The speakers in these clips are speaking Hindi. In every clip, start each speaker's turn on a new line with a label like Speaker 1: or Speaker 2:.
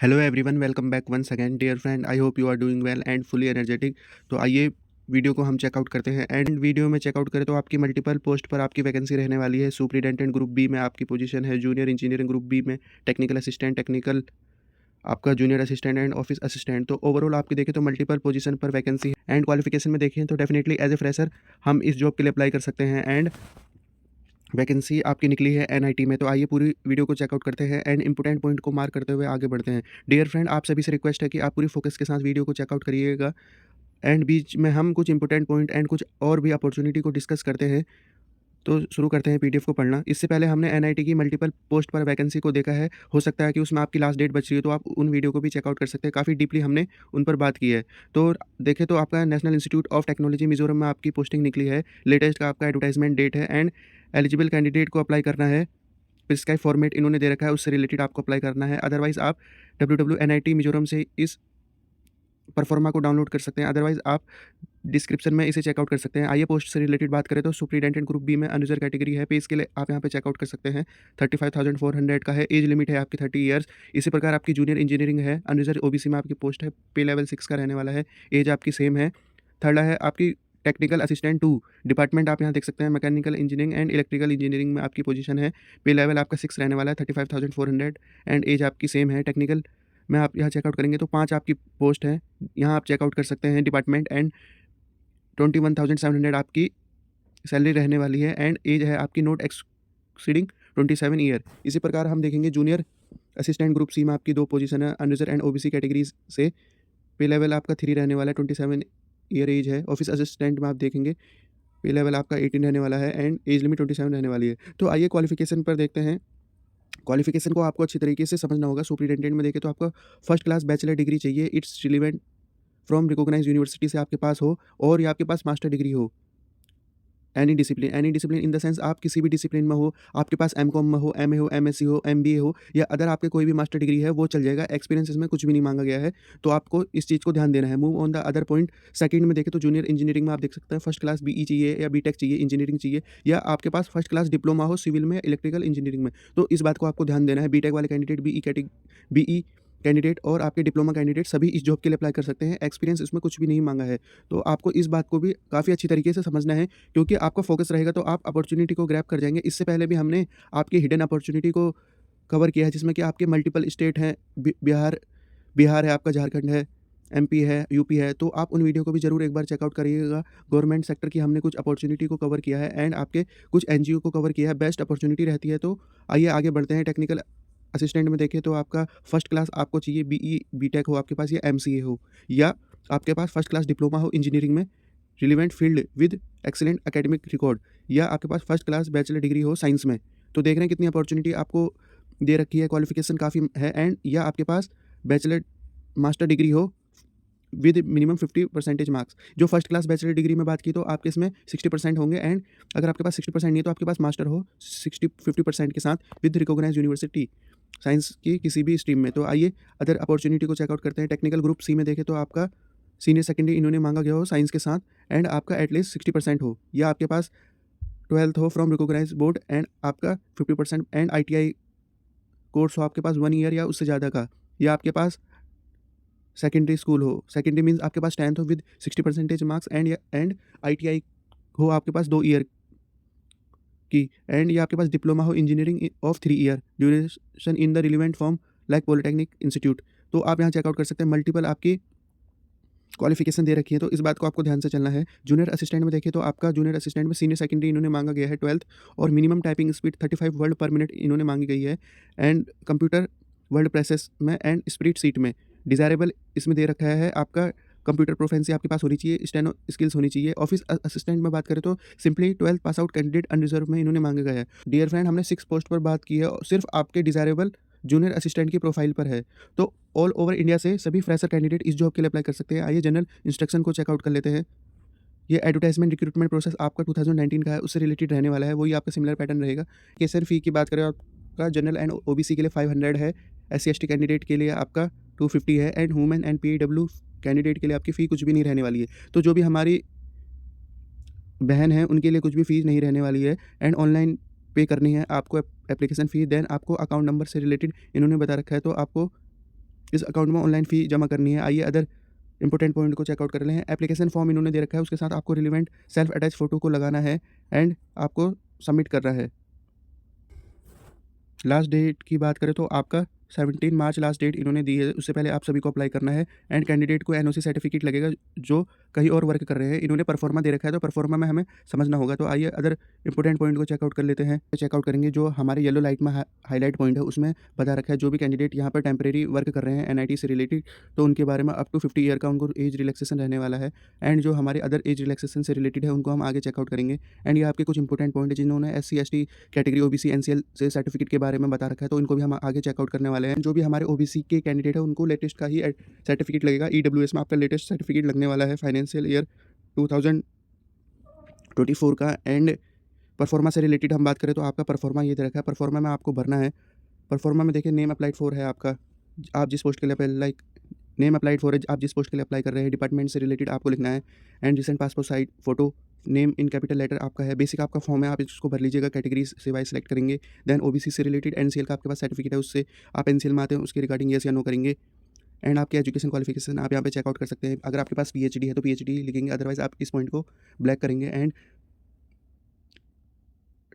Speaker 1: Hello everyone, welcome back once again dear friend. I hope you are doing well and fully energetic. तो आइए वीडियो को हम चेकआउट करते हैं। एंड वीडियो में चेकआउट करें तो आपकी मल्टीपल पोस्ट पर आपकी वैकेंसी रहने वाली है। सुपरिटेंडेंट ग्रुप बी में आपकी पोजीशन है, जूनियर इंजीनियरिंग ग्रुप बी में टेक्निकल असिस्टेंट, टेक्निकल आपका junior assistant and office assistant. तो ओवरऑल आपकी देखें तो मल्टीपल पोजीशन पर वैकेंसी है। एंड क्वालिफिकेशन में देखें तो डेफिनेटली एज ए फ्रेशर हम इस जॉब के लिए अप्लाई कर सकते हैं। एंड वैकेंसी आपकी निकली है एनआईटी में। तो आइए पूरी वीडियो को चेकआउट करते हैं एंड इंपॉर्टेंट पॉइंट को मार्क करते हुए आगे बढ़ते हैं। डियर फ्रेंड, आप सभी से रिक्वेस्ट है कि आप पूरी फोकस के साथ वीडियो को चेकआउट करिएगा। एंड बीच में हम कुछ इंपॉर्टेंट पॉइंट एंड कुछ और भी अपॉर्चुनिटी को डिस्कस करते हैं। तो शुरू करते हैं पीडीएफ को पढ़ना। इससे पहले हमने एनआईटी की मल्टीपल पोस्ट पर वैकेंसी को देखा है। हो सकता है कि उसमें आपकी लास्ट डेट बच रही है, तो आप उन वीडियो को भी चेकआउट कर सकते हैं। काफ़ी डीपली हमने उन पर बात की है। तो देखें तो आपका national institute of technology Mizoram में आपकी पोस्टिंग निकली है। लेटेस्ट का आपका एडवर्टाइजमेंट डेट है। एंड एलिजिबल कैंडिडेट को अप्लाई करना है। प्रिस्क्राइब फॉर्मेट इन्होंने दे रखा है, उससे रिलेटेड आपको अप्लाई करना है। अदरवाइज़ आप www.nit मिजोरम से इस परफॉर्मा को डाउनलोड कर सकते हैं। अदरवाइज़ आप डिस्क्रिप्शन में इसे चेकआउट कर सकते हैं। आइए पोस्ट से रिलेटेड बात करें तो सुपरिटेंडेंट ग्रुप बी में अनरिजर्व कैटेगरी है। पे इसके लिए आप यहाँ पे चेकआउट कर सकते हैं। 35,400 का है। एज लिमिट है आपकी 30 ईयर्स। इसी प्रकार आपकी जूनियर इंजीनियरिंग है, अनरिजर्व ओबीसी में आपकी पोस्ट है। पे लेवल 6 का रहने वाला है। एज आपकी सेम है। थर्ड है आपकी टेक्निकल असिस्टेंट 2 डिपार्टमेंट, आप यहाँ देख सकते हैं mechanical engineering and electrical engineering में आपकी पोजीशन है। पे लेवल आपका 6 रहने वाला है, 35,400 एंड एज आपकी सेम है। टेक्निकल में आप यहाँ चेकआउट करेंगे तो 5 आपकी पोस्ट है, यहाँ आप चेकआउट कर सकते हैं डिपार्टमेंट। एंड 21,700 आपकी सैलरी रहने वाली है। एंड एज है आपकी नॉट एक्सीडिंग 27 ईयर। इसी प्रकार हम देखेंगे जूनियर असिस्टेंट ग्रुप सी में आपकी 2 पोजीशन है अनरिजर्व एंड ओबीसी कैटेगरीज से। पे लेवल आपका 3 रहने वाला है, 27 ईयर एज है। ऑफिस असिस्टेंट में आप देखेंगे पे लेवल आपका 18 रहने वाला है एंड एज लिमिट 27 रहने वाली है। तो आइए क्वालिफिकेशन पर देखते हैं। क्वालिफिकेशन को आपको अच्छी तरीके से समझना होगा। सुपरिटेंडेंट में देखें तो आपका फर्स्ट क्लास बैचलर डिग्री चाहिए। It's relevant from recognize university से आपके पास हो, और या आपके पास मास्टर डिग्री हो। Any discipline in the sense आप किसी भी डिसिप्लिन में हो, आपके पास एमकॉम में हो, एमए हो, एमएससी हो, एमबीए हो, या अदर आपके कोई भी मास्टर डिग्री है वो चल जाएगा। एक्सपीरियंस इसमें कुछ भी नहीं मांगा गया है, तो आपको इस चीज़ को ध्यान देना है। Move on the other point. Second में देखें तो जूनियर इंजीनियरिंग में आप देख सकते हैं फर्स्ट क्लास बीई चाहिए या बीटेक चाहिए, इंजीनियरिंग चाहिए, या आपके पास फर्स्ट क्लास डिप्लोमा हो सिविल में, इलेक्ट्रिकल इंजीनियरिंग में। तो इस बात को आपको ध्यान देना है। बीटेक वाले कैंडिडेट बीई कैंडिडेट और आपके डिप्लोमा कैंडिडेट सभी इस जॉब के लिए अप्लाई कर सकते हैं। एक्सपीरियंस इसमें कुछ भी नहीं मांगा है। तो आपको इस बात को भी काफ़ी अच्छी तरीके से समझना है, क्योंकि आपका फोकस रहेगा तो आप अपॉर्चुनिटी को ग्रैब कर जाएंगे। इससे पहले भी हमने आपकी हिडन अपॉर्चुनिटी को कवर किया है, जिसमें कि आपके मल्टीपल स्टेट हैं। बिहार है आपका, झारखंड है, एमपी है, यूपी है। तो आप उन वीडियो को भी ज़रूर एक बार चेकआउट करिएगा। गवर्नमेंट सेक्टर की हमने कुछ अपॉर्चुनिटी को कवर किया है एंड आपके कुछ एनजीओ को कवर किया है। बेस्ट अपॉर्चुनिटी रहती है। तो आइए आगे बढ़ते हैं। टेक्निकल असिस्टेंट में देखें तो आपका फर्स्ट क्लास आपको चाहिए, बीई बीटेक हो आपके पास, या एमसीए हो, या आपके पास फर्स्ट क्लास डिप्लोमा हो इंजीनियरिंग में, relevant field with excellent academic record, या आपके पास फर्स्ट क्लास बैचलर डिग्री हो साइंस में। तो देख रहे हैं कितनी अपॉर्चुनिटी आपको दे रखी है। क्वालिफिकेशन काफ़ी है। एंड या आपके पास बैचलर मास्टर डिग्री हो विद मिनिमम 50% मार्क्स। जो फर्स्ट क्लास बैचलर डिग्री में बात की तो आपके इसमें 60% होंगे। एंड अगर आपके पास 60% नहीं है तो आपके पास मास्टर हो 50% के साथ विद रिकॉग्नाइज यूनिवर्सिटी, साइंस की किसी भी स्ट्रीम में। तो आइए अदर अपॉर्चुनिटी को चेकआउट करते हैं। टेक्निकल ग्रुप सी में देखें तो आपका सीनियर सेकेंडरी इन्होंने मांगा गया हो साइंस के साथ, एंड आपका एटलीस्ट 60% हो, या आपके पास 12th हो फ्रॉम रिकॉग्नाइज बोर्ड, एंड आपका 50%, एंड ITI कोर्स हो आपके पास 1 ईयर या उससे ज़्यादा का, या आपके पास सेकेंडरी स्कूल हो। सेकेंडरी मीन्स आपके पास 10th हो विद 60% मार्क्स, एंड ITI हो आपके पास 2 ईयर की, एंड या आपके पास डिप्लोमा हो engineering of 3 year duration in the relevant form like polytechnic institute. तो आप यहाँ चेकआउट कर सकते हैं। मल्टीपल आपकी क्वालिफिकेशन दे रखी है, तो इस बात को आपको ध्यान से चलना है। जूनियर असिस्टेंट में देखें तो आपका जूनियर असिस्टेंट में सीनियर सेकेंडरी इन्होंने मांगा गया है 12th, और मिनिमम टाइपिंग स्पीड 35 वर्ड पर मिनट इन्होंने मांगी गई है। एंड कंप्यूटर वर्ड प्रोसेस में एंड स्प्रेड सीट में डिज़ायरेबल इसमें दे रखा है आपका कंप्यूटर प्रोफेंसी आपके पास होनी चाहिए, स्टेनो स्किल्स होनी चाहिए। ऑफिस असिस्टेंट में बात करें तो simply 12th pass out candidate unreserve में इन्होंने मांगा गया है। डियर फ्रेंड, हमने 6 पोस्ट पर बात की है और सिर्फ आपके डिज़ायरेबल जूनियर असिस्टेंट की प्रोफाइल पर है। तो ऑल ओवर इंडिया से सभी फ्रेशर कैंडिडेट इस जॉब के लिए अप्लाई कर सकते हैं। आइए जनरल इंस्ट्रक्शन को चेकआउट कर लेते हैं। ये एडवर्टाइजमेंट रिक्रूटमेंट प्रोसेस आपका 2019 का है, उससे रिलेटेड रहने वाला है। वही आपका सिमिलर पैटर्न रहेगा। केसर फी की बात करें आपका जनरल एंड ओबीसी के लिए 500 है, SC/ST कैंडिडेट के लिए आपका 250 है, and women and PW candidate के लिए आपकी फ़ी कुछ भी नहीं रहने वाली है। तो जो भी हमारी बहन हैं उनके लिए कुछ भी फ़ीस नहीं रहने वाली है। एंड ऑनलाइन पे करनी है आपको एप्लीकेशन फ़ी, देन आपको अकाउंट नंबर से रिलेटेड इन्होंने बता रखा है, तो आपको इस अकाउंट में ऑनलाइन फ़ी जमा करनी है। आइए अदर इंपॉर्टेंट पॉइंट को चेकआउट कर लें। एप्लीकेशन फॉर्म इन्होंने दे रखा है, उसके साथ आपको रिलेवेंट सेल्फ अटैच फ़ोटो को लगाना है एंड आपको सबमिट करना है। लास्ट डेट की बात करें तो आपका 17 मार्च लास्ट डेट इन्होंने दी है, उससे पहले आप सभी को अप्लाई करना है। एंड कैंडिडेट को एनओसी सर्टिफिकेट लगेगा जो कहीं और वर्क कर रहे हैं। इन्होंने परफॉर्मा दे रखा है, तो परफॉर्मा में हमें समझना होगा। तो आइए अदर इंपॉर्टेंट पॉइंट को चेकआउट कर लेते हैं। चेकआउट करेंगे जो हमारे येलो लाइट में हाईलाइट पॉइंट है, उसमें बता रखा है जो भी कैंडिडेट यहाँ पर टेम्परेरी वर्क कर रहे हैं एनआईटी से रिलेटेड, तो उनके बारे में अप टू 50 ईयर का उनको एज रिलैक्सेशन रहने वाला है। एंड जो हमारे अदर एज रिलैक्सेशन से रिलेटेड है उनको हम आगे चेकआउट करेंगे। एंड ये आपके कुछ इंपॉर्टेंट पॉइंट है जिन्होंने SC ST category OBC NCL से सर्टिफिकेट के बारे में बता रखा है, तो इनको भी हम आगे चेकआउट करने वाले हैं। जो भी हमारे OBC के कैंडिडेट है उनको लेटेस्ट का ही सर्टिफिकेट लगेगा। EWS में आपका लेटेस्ट सर्टिफिकेट लगने वाला है फाइनेंशियल ईयर 2024 का। एंड परफॉर्मा से रिलेटेड हम बात करें तो आपका परफॉर्मा ये दे रखा है, परफॉर्मा में आपको भरना है। परफॉर्मा में देखिए नेम अप्लाइड फॉर है आपका, आप जिस पोस्ट के लिए नेम अप्लाइड फॉर है, आप जिस पोस्ट के लिए अप्लाई कर रहे हैं, डिपार्टमेंट से रिलेटेड आपको लिखना है। And recent passport size photo, name in capital letter आपका है। बेसिक आपका फॉर्म है, आप इसको भर लीजिएगा, कैटेगरी से वाइज सेलेक्ट करेंगे। देन OBC से रिलेटेड NCL का आपके पास सर्टिफिकेट है, उससे आप NCL में आते हैं, उसके रिगार्डिंग येस या नो करेंगे। एंड आपकी एजुकेशन क्वालिफिकेशन आप यहाँ पे चेकआउट कर सकते हैं। अगर आपके पास PhD है तो PhD लिखेंगे, अदरवाइज आप इस पॉइंट को ब्लैक करेंगे। एंड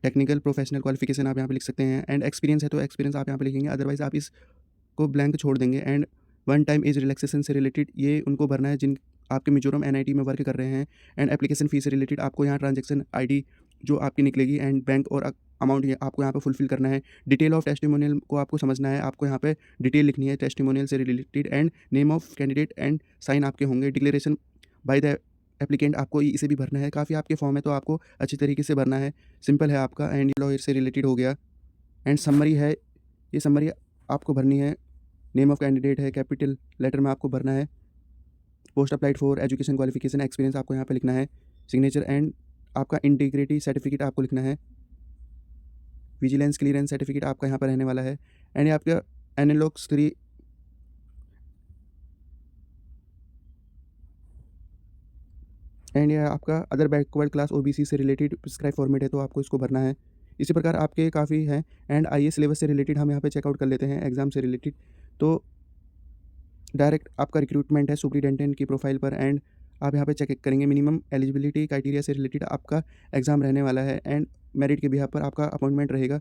Speaker 1: टेक्निकल प्रोफेशनल क्वालिफिकेशन आप यहाँ पे लिख सकते हैं। एंड एक्सपीरियंस है तो एक्सपीरियंस आप यहाँ पे लिखेंगे, अदरवाइज आप इसको ब्लैंक छोड़ देंगे। And one time age relaxation से रिलेटेड ये उनको भरना है जिन आपके मिजोरम NIT में वर्क कर रहे हैं। एंड एप्लीकेशन फ़ी से रिलेटेड आपको यहाँ ट्रांजैक्शन ID जो आपकी निकलेगी एंड बैंक और अमाउंट ये आपको यहाँ पे फुलफिल करना है। डिटेल ऑफ टेस्टिमोनियल को आपको समझना है, आपको यहाँ पे डिटेल लिखनी है टेस्टिमोनियल से related. And name of candidate and sign आपके होंगे। डिक्लेरेशन बाय द एप्लीकेंट आपको इसे भी भरना है। काफ़ी आपके फॉर्म है तो आपको अच्छी तरीके से भरना है, सिंपल है आपका। एंड लॉयर से रिलेटेड हो गया। एंड समरी है, ये समरी आपको भरनी है। नेम ऑफ कैंडिडेट है, कैपिटल लेटर में आपको भरना है। Post applied for education qualification experience आपको यहाँ पे लिखना है। सिग्नेचर एंड आपका इंटीग्रिटी सर्टिफिकेट आपको लिखना है। विजिलेंस क्लियरेंस सर्टिफिकेट आपका यहाँ पर रहने वाला है। एंड आपका एनालॉग्स 3 एंड यह आपका अदर बैकवर्ड क्लास OBC से रिलेटेड प्रिस्क्राइब फॉर्मेट है, तो आपको इसको भरना है। इसी प्रकार आपके काफ़ी हैं। एंड आइए सिलेबस से रिलेटेड हम यहाँ पे चेकआउट कर लेते हैं एग्ज़ाम से रिलेटेड। तो डायरेक्ट आपका रिक्रूटमेंट है सुपरिटेंडेंट की प्रोफाइल पर। एंड आप यहाँ पे चेक करेंगे मिनिमम एलिजिबिलिटी क्राइटेरिया से रिलेटेड आपका एग्ज़ाम रहने वाला है। एंड मेरिट के बिहाफ पर आपका अपॉइंटमेंट रहेगा।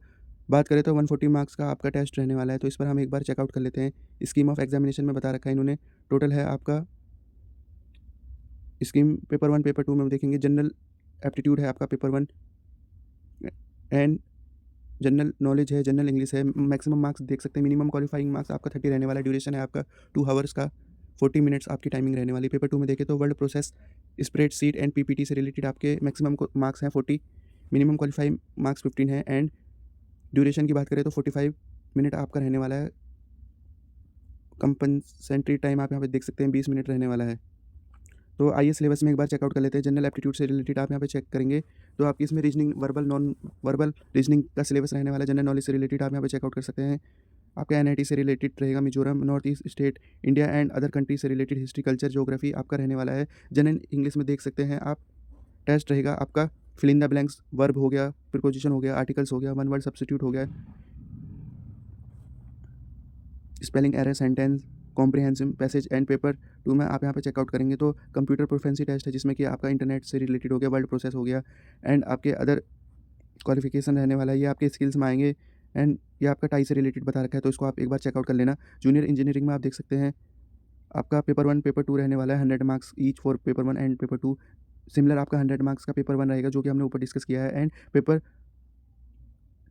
Speaker 1: बात करें तो 140 मार्क्स का आपका टेस्ट रहने वाला है, तो इस पर हम एक बार चेकआउट कर लेते हैं। स्कीम ऑफ एग्जामिनेशन में बता रखा है इन्होंने, टोटल है आपका स्कीम पेपर 1 पेपर 2 में देखेंगे। जनरल एप्टीट्यूड है आपका पेपर 1 एंड जनरल नॉलेज है, जनरल इंग्लिश है। मैक्सिमम मार्क्स देख सकते हैं, मिनिमम क्वालिफाइंग मार्क्स आपका 30 रहने वाला है। ड्यूरेशन है आपका 2 आवर्स का, 40 मिनट्स आपकी टाइमिंग रहने वाली। पेपर 2 में देखें तो word process, spreadsheet and PPT से रिलेटेड आपके मैक्सिमम मार्क्स हैं 40, मिनिमम क्वालिफाइंग मार्क्स 15 है। एंड ड्यूरेशन की बात करें तो 45 मिनट आपका रहने वाला है। कंपनसेंट्री टाइम आप यहाँ पे देख सकते हैं 20 मिनट रहने वाला है। तो आइए सिलेबस में एक बार चेकआउट कर लेते हैं। जनरल एप्टीट्यूड से रिलेटेड आप यहाँ पे चेक करेंगे तो आपकी इसमें reasoning, verbal, non verbal reasoning का सिलेबस रहने वाला है। जनरल नॉलेज से रिलेटेड आप यहाँ पे चेकआउट कर सकते हैं। आपका NIT से रिलेटेड रहेगा, Mizoram, north east state, India and other country से रिलेटेड हिस्ट्री, कल्चर, ज्योग्राफी आपका रहने वाला है। जनरल इंग्लिश में देख सकते हैं आप, टेस्ट रहेगा आपका fill in the blanks, verb हो गया, प्रिपोजिशन हो गया, आर्टिकल्स हो गया, वन वर्ड सब्स्टिट्यूट हो गया, spelling error, sentence, comprehensive passage. And paper 2 में आप यहाँ पे चेकआउट करेंगे तो कंप्यूटर प्रोफेंसी टेस्ट है, जिसमें कि आपका इंटरनेट से रिलेटेड हो गया, वर्ड प्रोसेस हो गया। एंड आपके अदर क्वालिफिकेशन रहने वाला है, ये आपके स्किल्स में आएंगे। एंड ये आपका टाई से रिलेटेड बता रखा है, तो इसको आप एक बार चेकआउट कर लेना। जूनियर इंजीनियरिंग में आप देख सकते हैं आपका पेपर 1 पेपर 2 रहने वाला है, 100 marks each for paper 1 and paper 2। Similar आपका 100 मार्क्स का पेपर 1 रहेगा, जो कि हमने ऊपर डिस्कस किया है। एंड पेपर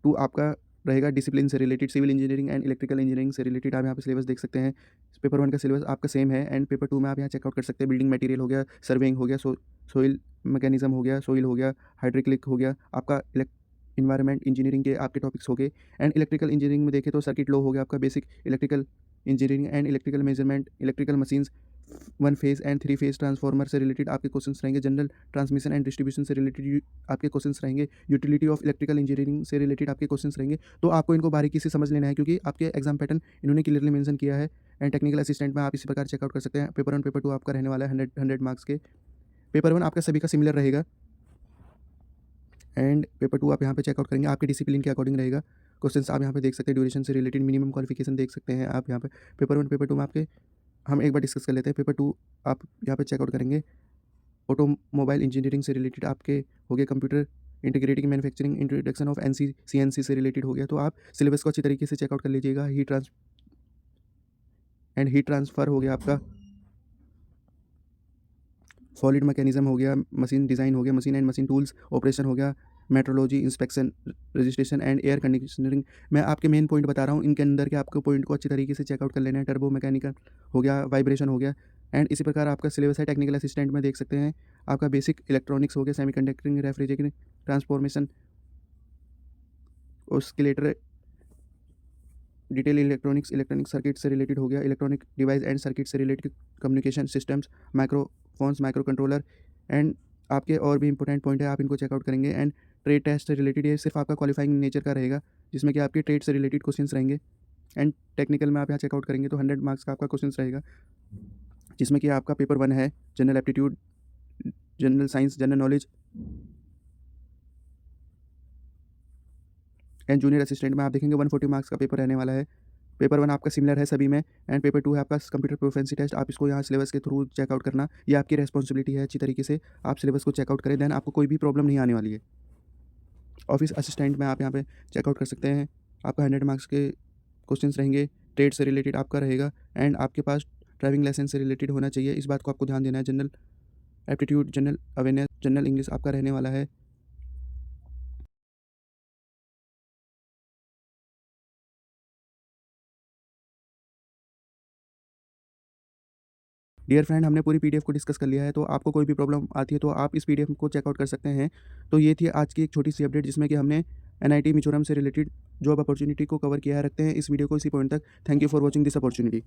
Speaker 1: 2 आपका रहेगा डिसिप्लिन से related, civil engineering and electrical engineering से रिलेटेड। आप यहाँ पे सिलेबस देख सकते हैं। पेपर 1 का सिलेबस आपका सेम है। एंड पेपर 2 में आप यहाँ चेकआउट कर सकते हैं। बिल्डिंग मटेरियल हो गया, सर्वेइंग हो गया, सोइल मैकेनिज्म हो गया, सोइल हो गया, हाइड्रोक्लिक हो गया, आपका इन्वायरमेंट इंजीनियरिंग के आपके टॉपिक्स हो गए। एंड इलेक्ट्रिकल इंजीनियरिंग में देखें तो सर्किट लॉ हो गया आपका, basic electrical engineering and electrical measurement, electrical machines, 1 phase and 3 phase transformer से रिलेटेड आपके क्वेश्चंस रहेंगे। जनरल ट्रांसमिशन एंड डिस्ट्रीब्यूशन से रिलेटेड आपके क्वेश्चंस रहेंगे। यूटिलिटी ऑफ इलेक्ट्रिकल इंजीनियरिंग से रिलेटेड आपके क्वेश्चंस रहेंगे। तो आपको इनको बारीकी से समझ लेना है, क्योंकि आपके एग्जाम पैटर्न इन्होंने क्लियरली मेंशन किया है। एंड टेक्निकल असिस्टेंट में आप इसी प्रकार चेकआउट कर सकते हैं। पेपर 1 पेपर 2 आपका रहने वाला है 100 मार्क्स के। पेपर 1 आपका सभी का सिमिलर रहेगा। एंड पेपर 2 आप यहाँ पे चेकआउट करेंगे, आपके डिसिप्लिन के अकॉर्डिंग रहेगा। क्वेश्चंस आप यहाँ पे देख सकते हैं। ड्यूरेशन से रिलेटेड मिनिमम क्वालिफिकेशन देख सकते हैं आप यहाँ पे। पेपर 1 पेपर 2 में आपके हम एक बार डिस्कस कर लेते हैं। पेपर 2 आप यहाँ पे चेकआउट करेंगे। ऑटोमोबाइल इंजीनियरिंग से रिलेटेड आपके हो गए। Computer integrated manufacturing introduction of CNC से रिलेटेड हो गया। तो आप सिलेबस को अच्छी तरीके से चेकआउट कर लीजिएगा। हीट ट्रांसफ़र हो गया आपका। सॉलिड मैकेनिज्म हो गया। मशीन डिज़ाइन हो गया। Machine and machine tools operation हो गया। Metrology, inspection, registration and air conditioning. मैं आपके मेन पॉइंट बता रहा हूँ, इनके अंदर के आपको पॉइंट को अच्छी तरीके से चेकआउट कर लेना है। टर्बो मैकेनिकल हो गया, वाइब्रेशन हो गया। एंड इसी प्रकार आपका सिलेबस है। टेक्निकल असिस्टेंट में देख सकते हैं आपका बेसिक इलेक्ट्रॉनिक्स हो गया, semiconducting, refrigeration, transformation, oscillator, detail electronics, electronic circuit से रिलेटेड हो गया। इलेक्ट्रॉनिक डिवाइस एंड सर्किट से related communication systems, microphones, micro controller. And आपके और भी इंपॉर्टेंट पॉइंट है, आप इनको चेकआउट करेंगे। एंड ट्रेड टेस्ट से रिलेटेड ये सिर्फ आपका क्वालिफाइंग नेचर का रहेगा, जिसमें कि आपके ट्रेड से रिलेटेड क्वेश्चंस रहेंगे। एंड टेक्निकल में आप यहाँ चेकआउट करेंगे तो 100 मार्क्स का आपका क्वेश्चंस रहेगा, जिसमें कि आपका पेपर 1 है general aptitude, general science, general knowledge. And junior assistant में आप देखेंगे 140 मार्क्स का पेपर रहने वाला है। पेपर 1 आपका सिमिलर है सभी में। एंड पेपर 2 है आपका कंप्यूटर प्रोफिशिएंसी टेस्ट। आप इसको यहाँ सिलेबस के थ्रू चेकआउट करना, ये आपकी रिस्पॉन्सिबिलिटी है। अच्छी तरीके से आप सिलेबस को चेकआउट करें, देन आपको कोई भी प्रॉब्लम नहीं आने वाली है। ऑफिस असिस्टेंट में आप यहाँ पे चेकआउट कर सकते हैं। आपका 100 मार्क्स के क्वेश्चंस रहेंगे। ट्रेड से रिलेटेड आपका रहेगा। एंड आपके पास ड्राइविंग लाइसेंस से रिलेटेड होना चाहिए, इस बात को आपको ध्यान देना है। General aptitude, general awareness, general English आपका रहने वाला है। डियर फ्रेंड, हमने पूरी पीडीएफ को डिस्कस कर लिया है। तो आपको कोई भी प्रॉब्लम आती है तो आप इस पीडीएफ को चेकआउट कर सकते हैं। तो ये थी आज की एक छोटी सी अपडेट, जिसमें कि हमने NIT मिजोरम से रिलेटेड जॉब अपॉर्चुनिटी को कवर किया है। रखते हैं इस वीडियो को इसी पॉइंट तक। Thank you for watching this opportunity.